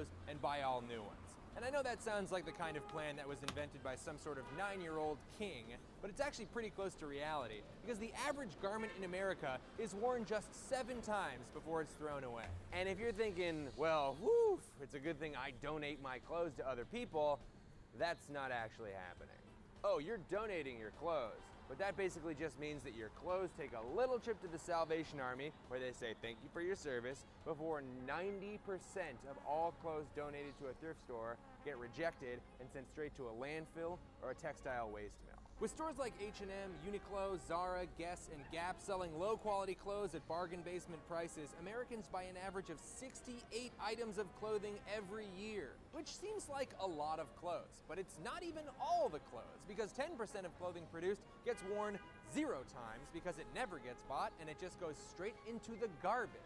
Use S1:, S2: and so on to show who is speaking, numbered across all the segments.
S1: clothes and buy all new ones. And I know that sounds like the kind of plan that was invented by some sort of 9-year-old king, but it's actually pretty close to reality, because the average garment in America is worn just 7 times before it's thrown away. And if you're thinking, well, whew, it's a good thing I donate my clothes to other people, that's not actually happening. Oh, you're donating your clothes, but that basically just means that your clothes take a little trip to the Salvation Army, where they say thank you for your service, before 90% of all clothes donated to a thrift store get rejected and sent straight to a landfill or a textile waste mill. With stores like H&M, Uniqlo, Zara, Guess, and Gap selling low-quality clothes at bargain basement prices, Americans buy an average of 68 items of clothing every year, which seems like a lot of clothes. But it's not even all the clothes, because 10% of clothing produced gets worn 0 times because it never gets bought and it just goes straight into the garbage.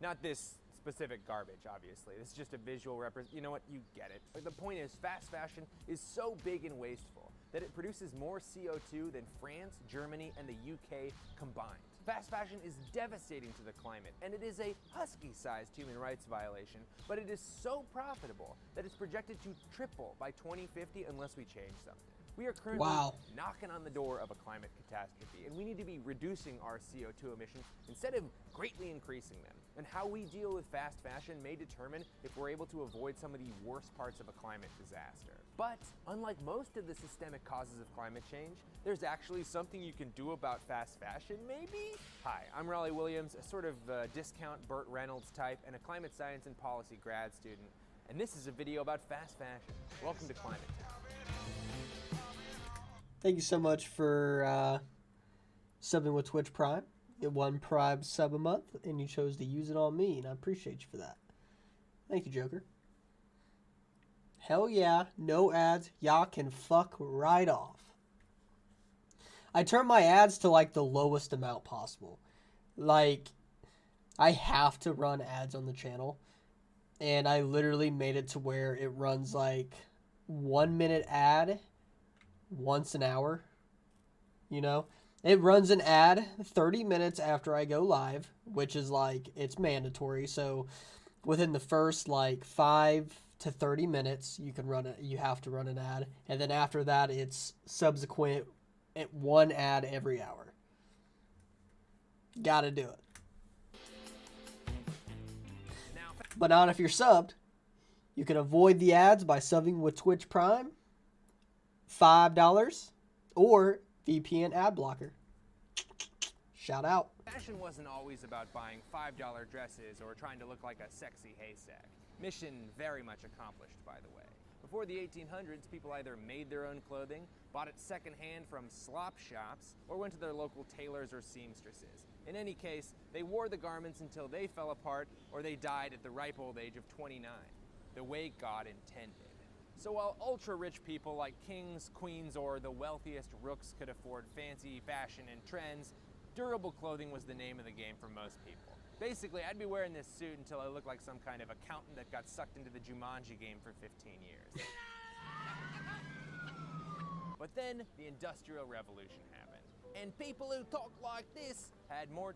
S1: Not this specific garbage, obviously. This is just a visual you know what, you get it. But the point is, fast fashion is so big and wasteful that it produces more CO2 than France, Germany, and the UK combined. Fast fashion is devastating to the climate, and it is a husky-sized human rights violation, but it is so profitable that it's projected to triple by 2050 unless we change something. We are currently knocking on the door of a climate catastrophe, and we need to be reducing our CO2 emissions instead of greatly increasing them. And how we deal with fast fashion may determine if we're able to avoid some of the worst parts of a climate disaster. But unlike most of the systemic causes of climate change, there's actually something you can do about fast fashion, maybe? Hi, I'm Raleigh Williams, a sort of discount Burt Reynolds type and a climate science and policy grad student. And this is a video about fast fashion. Welcome to Climate Town.
S2: Thank you so much for subbing with Twitch Prime. You get 1 Prime sub a month, and you chose to use it on me, and I appreciate you for that. Thank you, Joker. Hell yeah, no ads. Y'all can fuck right off. I turn my ads to like the lowest amount possible. Like, I have to run ads on the channel, and I literally made it to where it runs like 1 minute ad once an hour. You know, it runs an ad 30 minutes after I go live, which is like, it's mandatory. So within the first like 5 to 30 minutes, you have to run an ad. And then after that, it's subsequent at 1 ad every hour. Gotta do it. But not if you're subbed. You can avoid the ads by subbing with Twitch Prime, $5, or VPN ad blocker. Shout out.
S1: Fashion wasn't always about buying $5 dresses or trying to look like a sexy haystack. Mission very much accomplished, by the way. Before the 1800s, people either made their own clothing, bought it secondhand from slop shops, or went to their local tailors or seamstresses. In any case, they wore the garments until they fell apart or they died at the ripe old age of 29, the way God intended. So while ultra-rich people like kings, queens, or the wealthiest rooks could afford fancy fashion and trends, durable clothing was the name of the game for most people. Basically, I'd be wearing this suit until I looked like some kind of accountant that got sucked into the Jumanji game for 15 years. But then, the Industrial Revolution happened. And people who talk like this had more...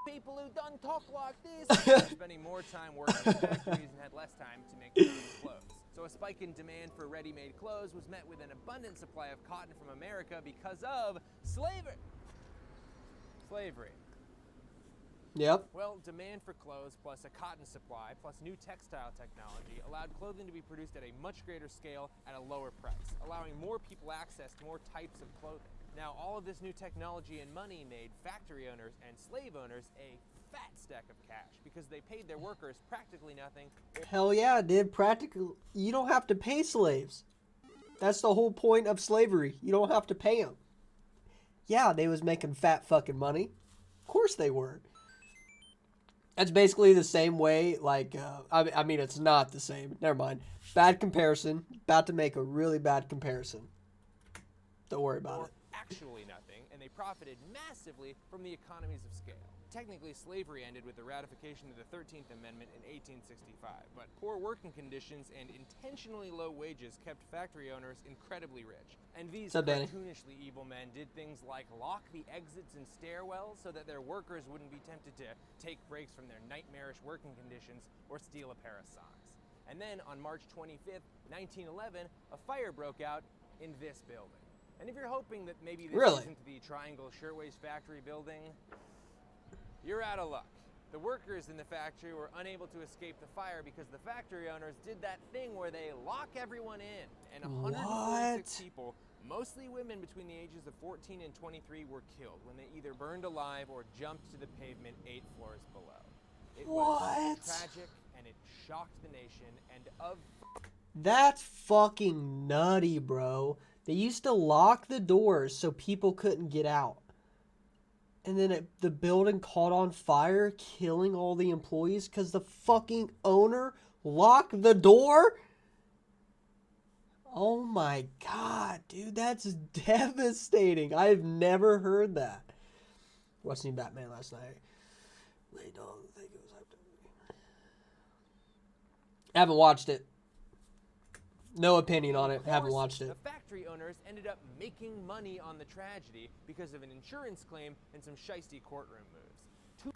S1: People who done talk like this were spending more time working in factories and had less time to make their own clothes. So a spike in demand for ready-made clothes was met with an abundant supply of cotton from America because of slavery.
S2: Yep.
S1: Well, demand for clothes plus a cotton supply plus new textile technology allowed clothing to be produced at a much greater scale at a lower price, allowing more people access to more types of clothing. Now, all of this new technology and money made factory owners and slave owners a fat stack of cash because they paid their workers practically nothing.
S2: Hell yeah, dude. Practically, you don't have to pay slaves. That's the whole point of slavery. You don't have to pay them. Yeah, they was making fat fucking money. Of course they were. That's basically the same way, like, I mean, it's not the same. Never mind. Bad comparison. About to make a really bad comparison. Don't worry about it.
S1: Actually nothing, and they profited massively from the economies of scale. Technically, slavery ended with the ratification of the 13th Amendment in 1865, but poor working conditions and intentionally low wages kept factory owners incredibly rich. And these cartoonishly evil men did things like lock the exits and stairwells so that their workers wouldn't be tempted to take breaks from their nightmarish working conditions or steal a pair of socks. And then on March 25th, 1911, a fire broke out in this building. And if you're hoping that maybe this
S2: Really?
S1: isn't the Triangle Shirtwaist Factory building, you're out of luck. The workers in the factory were unable to escape the fire because the factory owners did that thing where they lock everyone in. And 146 people, mostly women between the ages of 14 and 23, were killed when they either burned alive or jumped to the pavement 8 floors below. It was tragic, and it shocked the nation, and
S2: That's fucking nutty, bro. They used to lock the doors so people couldn't get out. And then the building caught on fire, killing all the employees because the fucking owner locked the door? Oh my god, dude, that's devastating. I've never heard that. Watching Batman last night. Lay down, I think it was after. I haven't watched it. No opinion on it. Haven't watched it.
S1: The factory owners ended up making money on the tragedy because of an insurance claim and some shiesty courtroom moves.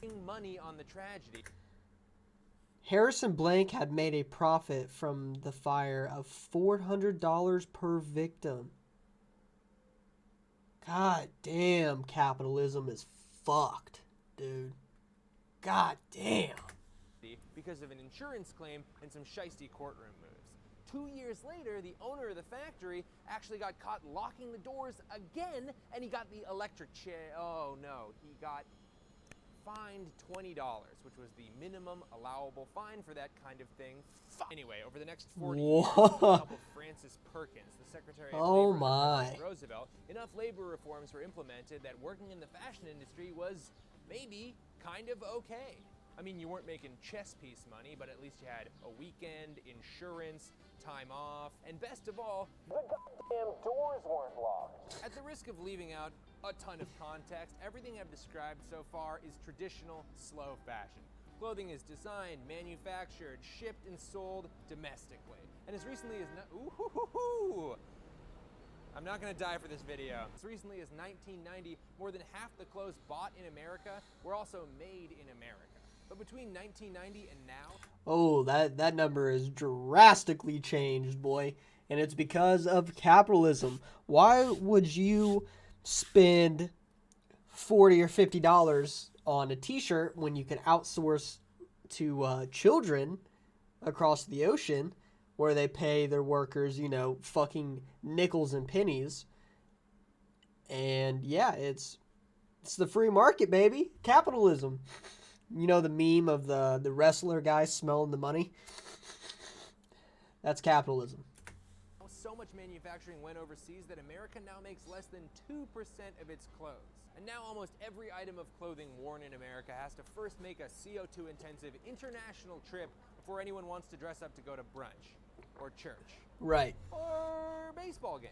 S1: Making money on the tragedy.
S2: Harrison Blank had made a profit from the fire of $400 per victim. God damn, capitalism is fucked, dude. God damn.
S1: Because of an insurance claim and some shiesty courtroom moves. 2 years later, the owner of the factory actually got caught locking the doors again, and he got the electric chair. Oh no, he got fined $20, which was the minimum allowable fine for that kind of thing. Anyway, over the next 40 years, with the help of Francis Perkins, the Secretary of Labor under President Roosevelt, enough labor reforms were implemented that working in the fashion industry was maybe kind of okay. I mean, you weren't making chess piece money, but at least you had a weekend, insurance, time off, and best of all, the goddamn doors weren't locked. At the risk of leaving out a ton of context, everything I've described so far is traditional slow fashion. Clothing is designed, manufactured, shipped, and sold domestically. And as recently as I'm not gonna die for this video. As recently as 1990, more than half the clothes bought in America were also made in America. But between 1990 and now...
S2: Oh, that number is drastically changed, boy. And it's because of capitalism. Why would you spend $40 or $50 on a t-shirt when you can outsource to children across the ocean where they pay their workers, you know, fucking nickels and pennies? And yeah, it's the free market, baby. Capitalism. You know the meme of the wrestler guy smelling the money? That's capitalism.
S1: So much manufacturing went overseas that America now makes less than 2% of its clothes. And now almost every item of clothing worn in America has to first make a CO2 intensive international trip before anyone wants to dress up to go to brunch or church.
S2: Right.
S1: Or baseball game.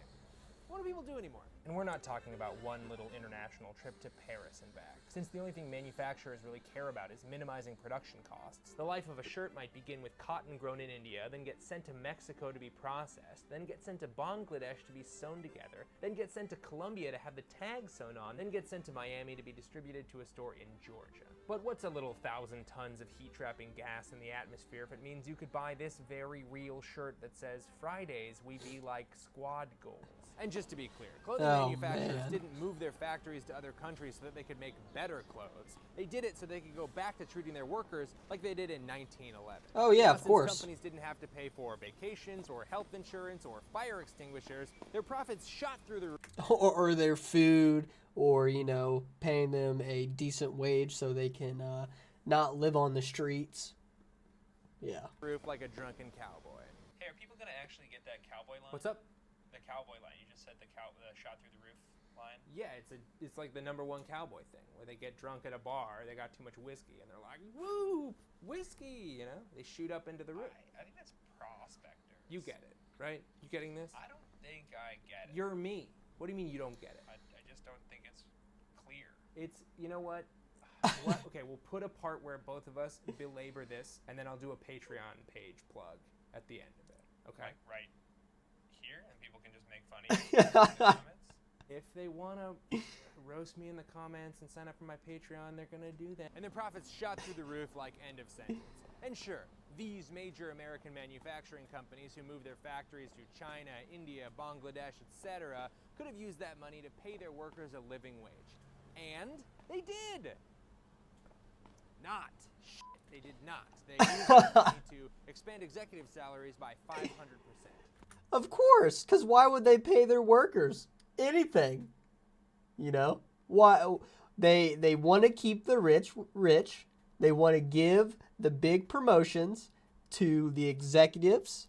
S1: What do people do anymore? And we're not talking about one little international trip to Paris and back. Since the only thing manufacturers really care about is minimizing production costs, the life of a shirt might begin with cotton grown in India, then get sent to Mexico to be processed, then get sent to Bangladesh to be sewn together, then get sent to Colombia to have the tag sewn on, then get sent to Miami to be distributed to a store in Georgia. But what's a little 1,000 tons of heat-trapping gas in the atmosphere if it means you could buy this very real shirt that says, Fridays we be like squad goals? And just to be clear, clothing manufacturers didn't move their factories to other countries so that they could make better clothes. They did it so they could go back to treating their workers like they did in 1911.
S2: Oh yeah, of course.
S1: Since companies didn't have to pay for vacations or health insurance or fire extinguishers, their profits shot through the roof.
S2: Or their food, or, you know, paying them a decent wage so they can not live on the streets. Yeah.
S1: Roof like a drunken cowboy.
S3: Hey, are people gonna actually get that cowboy line?
S1: What's up?
S3: The cowboy line. You just said the shot through the roof line.
S1: Yeah, it's like the #1 cowboy thing where they get drunk at a bar, they got too much whiskey, and they're like, woo, whiskey, you know? They shoot up into the roof.
S3: I think that's prospectors.
S1: You get it, right? You getting this?
S3: I don't think I get it.
S1: You're me. What do you mean you don't get it?
S3: I just don't think it's clear.
S1: It's, you know what? Okay, we'll put a part where both of us belabor this, and then I'll do a Patreon page plug at the end of it. Okay?
S3: Like right here, and people can just make fun of you in the comments.
S1: If they want to roast me in the comments and sign up for my Patreon, they're going to do that. And their profits shot through the roof like end of sentence. And sure, These major American manufacturing companies who move their factories to China, India, Bangladesh, etc., could have used that money to pay their workers a living wage. And they did. Not. Shit, they did not. They used that money to expand executive salaries by 500%.
S2: Of course, because why would they pay their workers anything? You know, why they want to keep the rich rich. They want to give the big promotions to the executives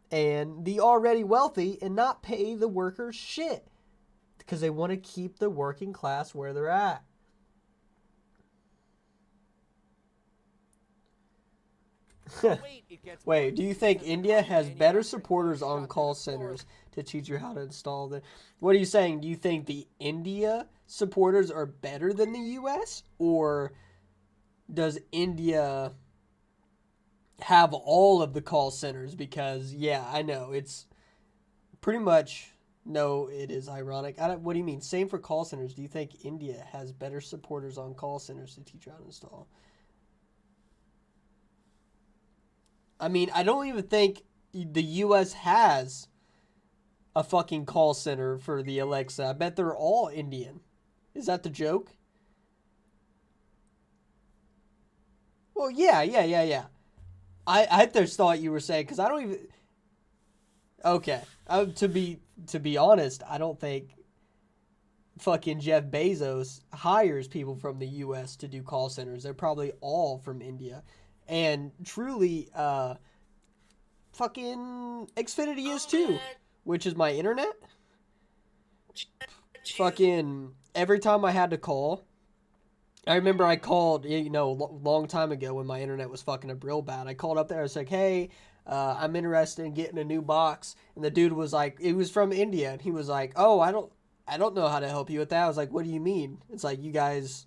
S2: and the already wealthy and not pay the workers shit because they want to keep the working class where they're at. Wait, do you think India has better supporters on call centers to teach you how to install the... What are you saying? Do you think the India supporters are better than the U.S.? Or does India have all of the call centers? Because, yeah, I know. It's pretty much... No, it is ironic. What do you mean? Same for call centers. Do you think India has better supporters on call centers to teach you how to install? I mean, I don't even think the U.S. has a fucking call center for the Alexa. I bet they're all Indian. Is that the joke? Well, yeah. I just thought you were saying, because I don't even... Okay. To be honest, I don't think fucking Jeff Bezos hires people from the U.S. to do call centers. They're probably all from India. And truly, fucking Xfinity is too, which is my internet. Fucking every time I had to call, I remember I called, long time ago when my internet was fucking real bad. I called up there. I was like, hey, I'm interested in getting a new box. And the dude was like, it was from India. And he was like, oh, I don't know how to help you with that. I was like, what do you mean? It's like, you guys...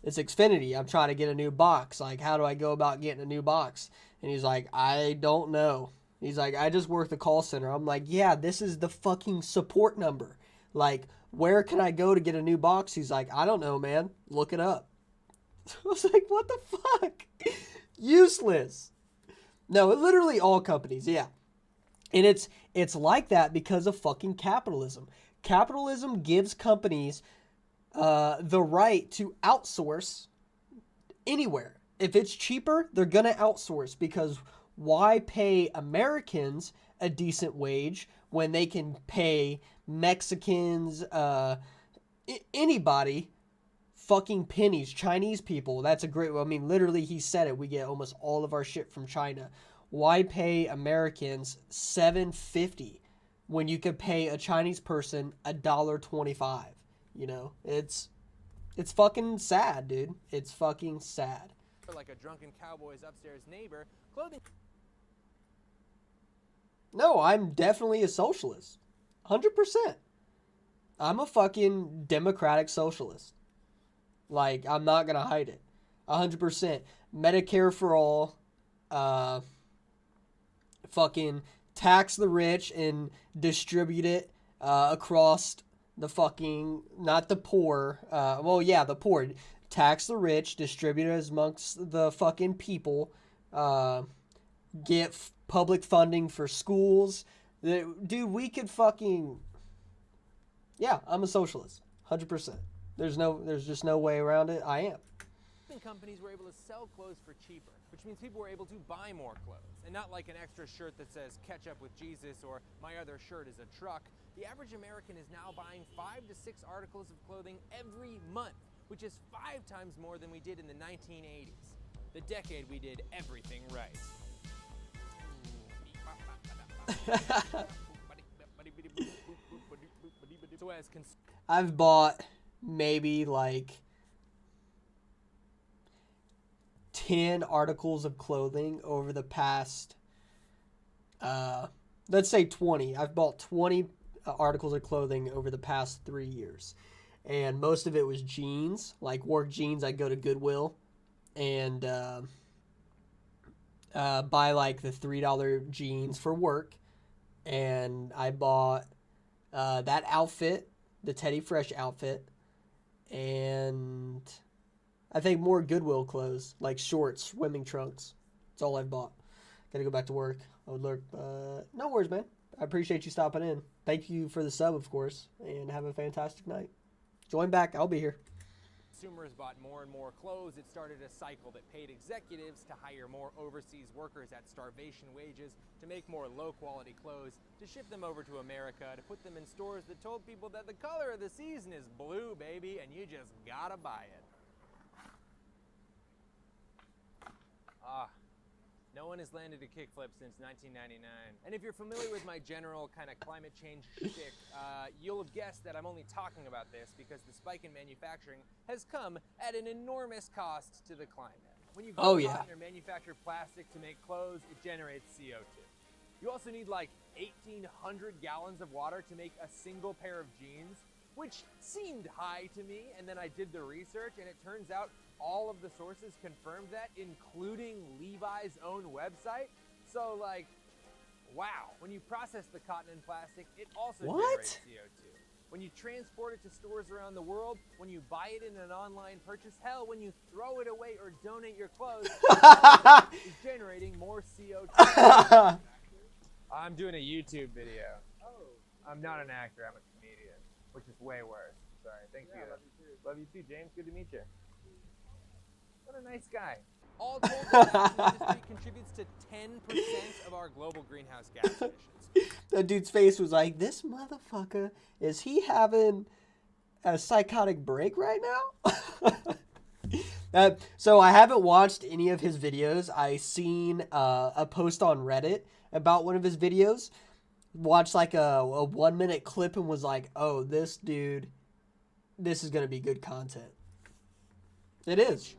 S2: It's Xfinity. I'm trying to get a new box. Like, how do I go about getting a new box? And he's like, I don't know. He's like, I just work the call center. I'm like, yeah, this is the fucking support number. Like, where can I go to get a new box? He's like, I don't know, man. Look it up. I was like, what the fuck? Useless. No, literally all companies, yeah. And it's like that because of fucking capitalism. Capitalism gives companies... the right to outsource anywhere. If it's cheaper, they're going to outsource because why pay Americans a decent wage when they can pay Mexicans, anybody, fucking pennies, Chinese people. That's a great, I mean, literally he said it. We get almost all of our shit from China. Why pay Americans $7.50 when you could pay a Chinese person $1.25? You know, it's fucking sad, dude. It's fucking sad.
S1: Like a drunken cowboy's upstairs neighbor, clothing...
S2: No, I'm definitely a socialist. 100%. I'm a fucking democratic socialist. Like, I'm not gonna hide it. 100%. Medicare for all. Fucking tax the rich and distribute it across... the fucking, not the poor, the poor, tax the rich, distribute it amongst the fucking people, get public funding for schools. Dude, we could fucking, yeah, I'm a socialist, 100%. There's just no way around it. I am.
S1: Companies were able to sell clothes for cheaper, which means people were able to buy more clothes, and not like an extra shirt that says "Catch Up with Jesus" or "My other shirt is a truck." The average American is now buying 5 to 6 articles of clothing every month, which is 5 times more than we did in the 1980s, the decade we did everything right. So as
S2: I've bought maybe like 10 articles of clothing over the past, let's say 20. I've bought 20 articles of clothing over the past 3 years. And most of it was jeans, like work jeans. I'd go to Goodwill and buy like the $3 jeans for work. And I bought that outfit, the Teddy Fresh outfit, and I think more Goodwill clothes, like shorts, swimming trunks. That's all I've bought. Gotta go back to work. I would lurk, but no worries, man. I appreciate you stopping in. Thank you for the sub, of course, and have a fantastic night. Join back. I'll be here.
S1: Consumers bought more and more clothes, it started a cycle that paid executives to hire more overseas workers at starvation wages, to make more low-quality clothes, to ship them over to America, to put them in stores that told people that the color of the season is blue, baby, and you just gotta buy it. No one has landed a kickflip since 1999. And if you're familiar with my general kind of climate change shtick, you'll have guessed that I'm only talking about this because the spike in manufacturing has come at an enormous cost to the climate. When you grow cotton or manufacture plastic to make clothes, it generates CO2. You also need like 1,800 gallons of water to make a single pair of jeans, which seemed high to me, and then I did the research, and it turns out all of the sources confirmed that, including Levi's own website. So, like, wow. When you process the cotton and plastic, it also generates CO2. When you transport it to stores around the world, when you buy it in an online purchase, hell, when you throw it away or donate your clothes, it's generating more CO2. I'm doing a YouTube video. I'm not an actor, I'm a comedian, which is way worse. Sorry, thank you. Love you too, James. Good to meet you. What a nice guy. All told, the fashion industry contributes to 10% of our global greenhouse gas emissions.
S2: That dude's face was like, this motherfucker, is he having a psychotic break right now? So I haven't watched any of his videos. I seen a post on Reddit about one of his videos. Watched like a 1 minute clip and was like, oh, this dude, this is going to be good content. It is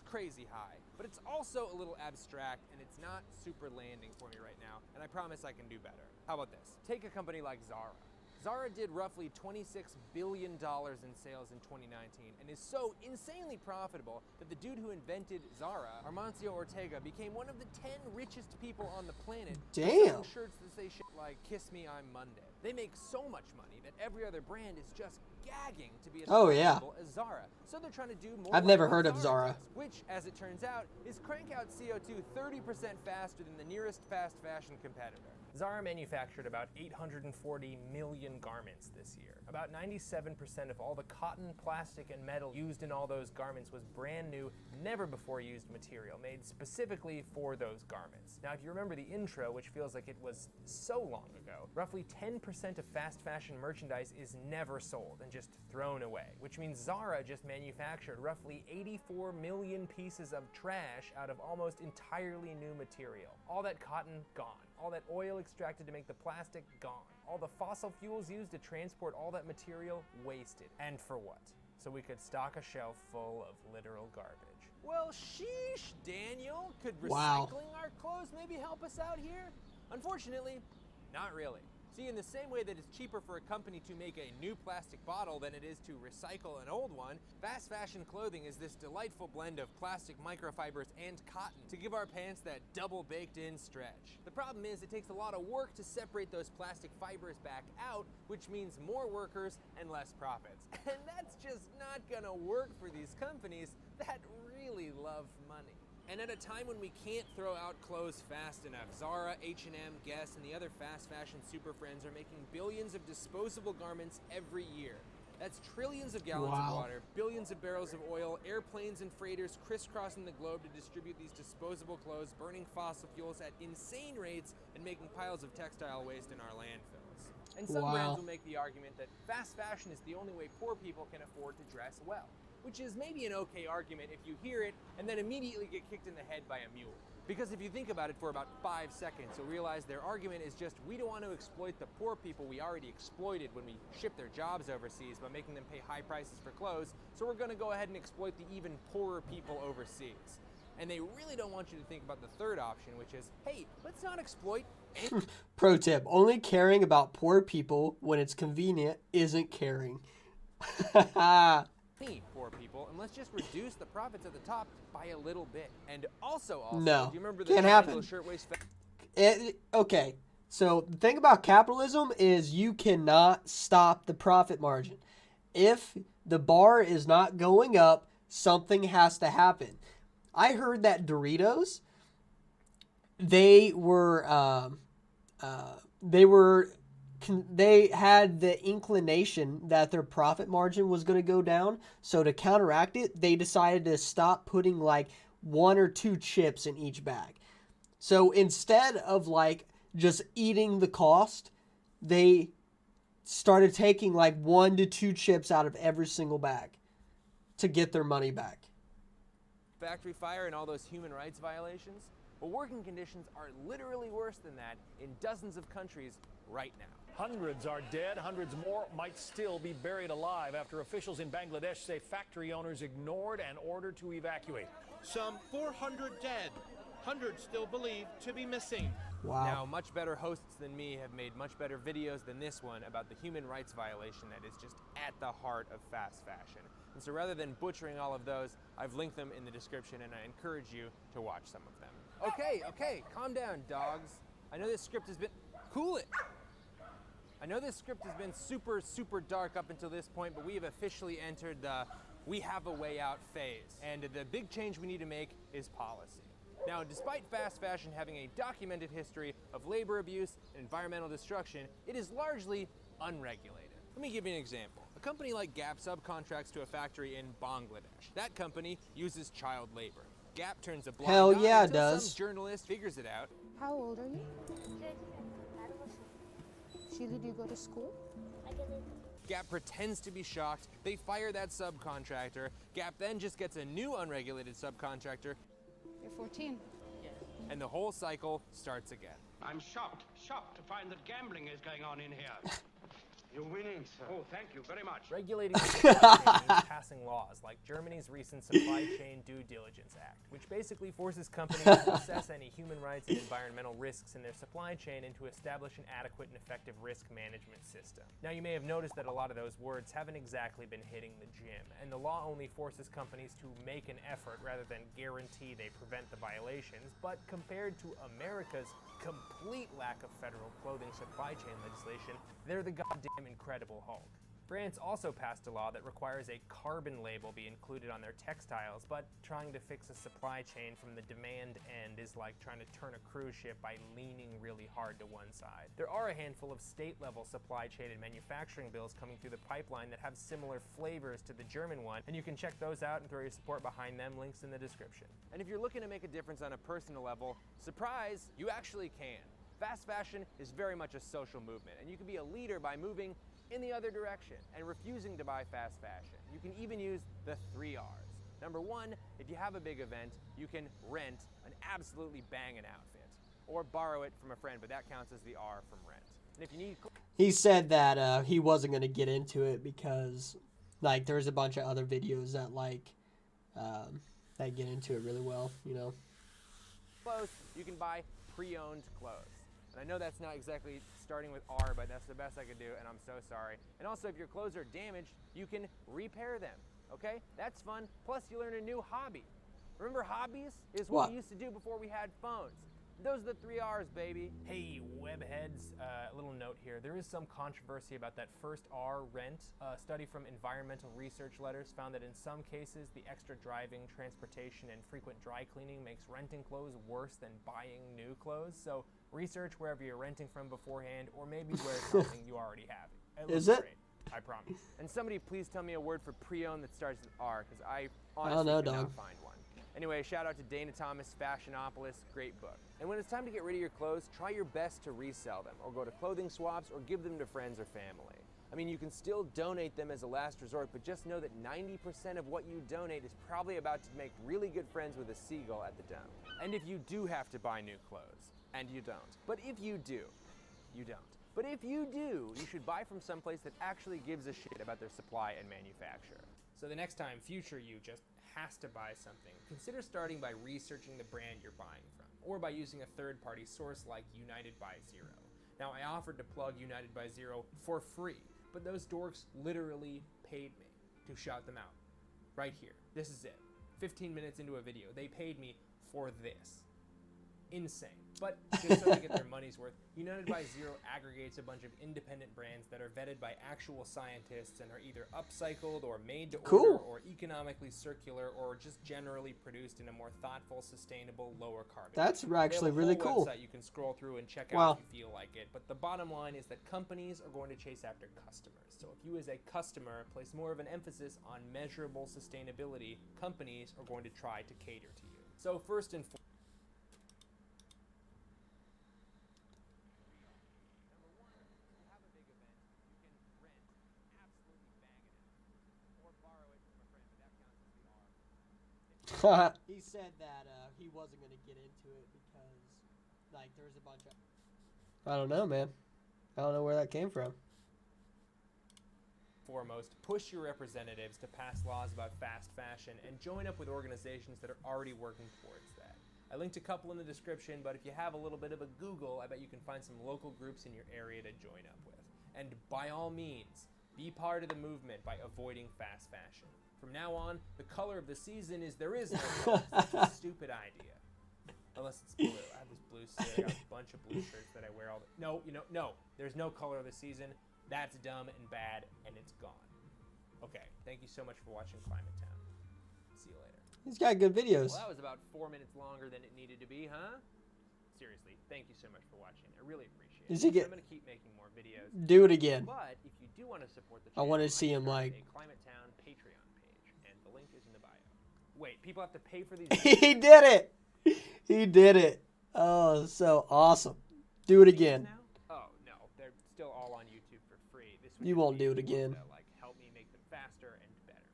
S1: Crazy high, but it's also a little abstract and it's not super landing for me right now, and I promise I can do better. How about this? Take a company like Zara. Zara did roughly $26 billion in sales in 2019 and is so insanely profitable that the dude who invented Zara, Amancio Ortega, became one of the 10 richest people on the planet.
S2: Damn.
S1: Selling shirts that say shit like, "Kiss me, I'm Monday." They make so much money that every other brand is just gagging to be as profitable as Zara. So they're trying to do more.
S2: I've never heard of Zara.
S1: Does, which, as it turns out, is crank out CO2 30% faster than the nearest fast fashion competitor. Zara manufactured about 840 million garments this year. About 97% of all the cotton, plastic, and metal used in all those garments was brand new, never before used material, made specifically for those garments. Now, if you remember the intro, which feels like it was so long ago, roughly 10% of fast fashion merchandise is never sold and just thrown away, which means Zara just manufactured roughly 84 million pieces of trash out of almost entirely new material. All that cotton, gone. All that oil extracted to make the plastic, gone. All the fossil fuels used to transport all that material, wasted. And for what? So we could stock a shelf full of literal garbage. Well, sheesh, Daniel. Could recycling our clothes maybe help us out here? Unfortunately, not really. See, in the same way that it's cheaper for a company to make a new plastic bottle than it is to recycle an old one, fast fashion clothing is this delightful blend of plastic microfibers and cotton to give our pants that double baked in stretch. The problem is it takes a lot of work to separate those plastic fibers back out, which means more workers and less profits. And that's just not gonna work for these companies that really love money. And at a time when we can't throw out clothes fast enough, Zara, H&M, Guess, and the other fast fashion super friends are making billions of disposable garments every year. That's trillions of gallons of water, billions of barrels of oil, airplanes and freighters crisscrossing the globe to distribute these disposable clothes, burning fossil fuels at insane rates and making piles of textile waste in our landfills. And some brands will make the argument that fast fashion is the only way poor people can afford to dress well, which is maybe an okay argument if you hear it and then immediately get kicked in the head by a mule. Because if you think about it for about 5 seconds, you'll realize their argument is just, we don't want to exploit the poor people we already exploited when we ship their jobs overseas by making them pay high prices for clothes, so we're going to go ahead and exploit the even poorer people overseas. And they really don't want you to think about the third option, which is, hey, let's not exploit any...
S2: Pro tip, only caring about poor people when it's convenient isn't caring.
S1: Poor people, and let's just reduce the profits at the top by a little bit. And also,
S2: no,
S1: do you remember the
S2: can't happen.
S1: Shirtwaist
S2: okay, so the thing about capitalism is you cannot stop the profit margin. If the bar is not going up, something has to happen. I heard that Doritos, they were they were they had the inclination that their profit margin was going to go down. So to counteract it, they decided to stop putting like 1 or 2 chips in each bag. So instead of like just eating the cost, they started taking like 1 to 2 chips out of every single bag to get their money back.
S1: Factory fire and all those human rights violations? Well, working conditions are literally worse than that in dozens of countries right now.
S4: Hundreds are dead. Hundreds more might still be buried alive after officials in Bangladesh say factory owners ignored an order to evacuate.
S5: Some 400 dead. Hundreds still believed to be missing.
S2: Wow.
S1: Now, much better hosts than me have made much better videos than this one about the human rights violation that is just at the heart of fast fashion. And so rather than butchering all of those, I've linked them in the description and I encourage you to watch some of them. Okay, calm down, dogs. I know this script has been... Cool it! I know this script has been super dark up until this point, but we have officially entered the we have a way out phase. And the big change we need to make is policy. Now, despite fast fashion having a documented history of labor abuse and environmental destruction, it is largely unregulated. Let me give you an example. A company like Gap subcontracts to a factory in Bangladesh. That company uses child labor. Gap turns a blind
S2: Hell
S1: eye
S2: yeah, it
S1: until
S2: does.
S1: some journalist figures it out.
S6: How old are you? Sheila, do you go to school?
S1: Gap pretends to be shocked. They fire that subcontractor. Gap then just gets a new unregulated subcontractor,
S6: You're 14.
S1: and the whole cycle starts again.
S7: I'm shocked to find that gambling is going on in here.
S8: You're winning, sir.
S7: Oh, thank you very much.
S3: Regulating the supply chain means passing laws like Germany's recent Supply Chain Due Diligence Act, which basically forces companies to assess any human rights and environmental risks in their supply chain and to establish an adequate and effective risk management system. Now, you may have noticed that a lot of those words haven't exactly been hitting the gym, and the law only forces companies to make an effort rather than guarantee they prevent the violations, but compared to America's complete lack of federal clothing supply chain legislation, they're the goddamn Incredible Hulk. France also passed a law that requires a carbon label be included on their textiles, but trying to fix a supply chain from the demand end is like trying to turn a cruise ship by leaning really hard to one side. There are a handful of state-level supply chain and manufacturing bills coming through the pipeline that have similar flavors to the German one, and you can check those out and throw your support behind them, links in the description.
S1: And if you're looking to make a difference on a personal level, surprise, you actually can. Fast fashion is very much a social movement, and you can be a leader by moving in the other direction and refusing to buy fast fashion. You can even use the 3 R's. Number 1, if you have a big event, you can rent an absolutely banging outfit or borrow it from a friend, but that counts as the R from rent. And if you need...
S2: He said that he wasn't going to get into it because like there's a bunch of other videos that like that get into it really well, you know.
S1: clothes, you can buy pre-owned clothes. And I know that's not exactly starting with R, but that's the best I could do, and I'm so sorry. And also, if your clothes are damaged, you can repair them, okay? That's fun. Plus, you learn a new hobby. Remember hobbies is what we used to do before we had phones. Those are the 3 R's, baby.
S3: Hey, webheads, a little note here. There is some controversy about that first R, rent. A study from Environmental Research Letters found that in some cases, the extra driving, transportation, and frequent dry cleaning makes renting clothes worse than buying new clothes. So research wherever you're renting from beforehand, or maybe wear something you already have.
S2: Is
S3: looks
S2: it?
S3: great, I promise.
S1: And somebody please tell me a word for pre-owned that starts with R, because I
S2: don't
S1: honestly
S2: know,
S1: cannot
S2: dog.
S1: find one. Anyway, shout out to Dana Thomas, Fashionopolis, great book. And when it's time to get rid of your clothes, try your best to resell them, or go to clothing swaps, or give them to friends or family. I mean, you can still donate them as a last resort, but just know that 90% of what you donate is probably about to make really good friends with a seagull at the dump. And if you do have to buy new clothes, and you don't, but if you do, you don't. But if you do, you should buy from someplace that actually gives a shit about their supply and manufacture.
S3: So the next time future you just has to buy something, consider starting by researching the brand you're buying from, or by using a third-party source like United by Zero. Now, I offered to plug United by Zero for free, but those dorks literally paid me to shout them out. Right here. This is it. 15 minutes into a video, they paid me for this. Insane. But just so they get their money's worth, United by Zero aggregates a bunch of independent brands that are vetted by actual scientists and are either upcycled or made to order or economically circular or just generally produced in a more thoughtful, sustainable, lower carbon.
S2: That's actually
S3: They have a
S2: really
S3: whole
S2: cool.
S3: website you can scroll through and check out
S2: Wow.
S3: if you feel like it. But the bottom line is that companies are going to chase after customers. So if you as a customer place more of an emphasis on measurable sustainability, companies are going to try to cater to you. So first and foremost,
S2: He said that he wasn't going to get into it because, like, there's a bunch of... I don't know, man. I don't know where that came from.
S3: push your representatives to pass laws about fast fashion and join up with organizations that are already working towards that. I linked a couple in the description, but if you have a little bit of a Google, I bet you can find some local groups in your area to join up with. And by all means, be part of the movement by avoiding fast fashion. From now on, the color of the season is there is no color. It's a stupid idea. Unless it's blue. I have this blue suit. I got a bunch of blue shirts that I wear all the... No. There's no color of the season. That's dumb and bad, and it's gone. Okay, thank you so much for watching Climate Town. See you later.
S2: He's got good videos.
S3: Well, that was about 4 minutes longer than it needed to be, huh? Seriously, thank you so much for watching. I really appreciate it. I'm going to keep making more videos.
S2: Do it again.
S3: But if you do want to support the
S2: I
S3: channel,
S2: want to see him like...
S3: a Climate Town Patreon page, and the link is in the bio. Wait, people have to pay for these?
S2: He did it! He did it. Oh, so awesome. Do it again.
S3: Oh, no. They're still all on YouTube for free. This
S2: You won't do it again.
S3: To, like, help me make them faster and better.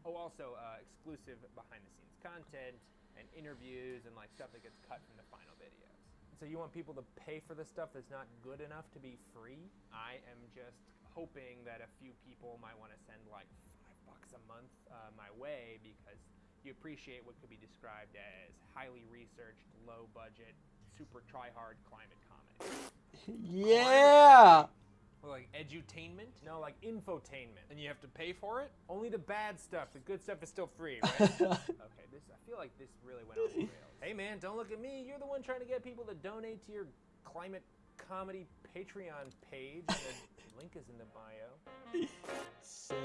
S3: Oh, also, exclusive behind-the-scenes content and interviews and, like, stuff that gets cut from the final videos. So you want people to pay for the stuff that's not good enough to be free? I am just hoping that a few people might want to send, like, $5 a month my way because you appreciate what could be described as highly researched, low-budget, super try-hard climate comedy.
S2: Yeah!
S3: Or like edutainment? No, like infotainment. And you have to pay for it? Only the bad stuff. The good stuff is still free, right? Okay, I feel like this really went off the rails. Hey man, don't look at me. You're the one trying to get people to donate to your climate comedy Patreon page. The link is in the bio.
S2: Sick.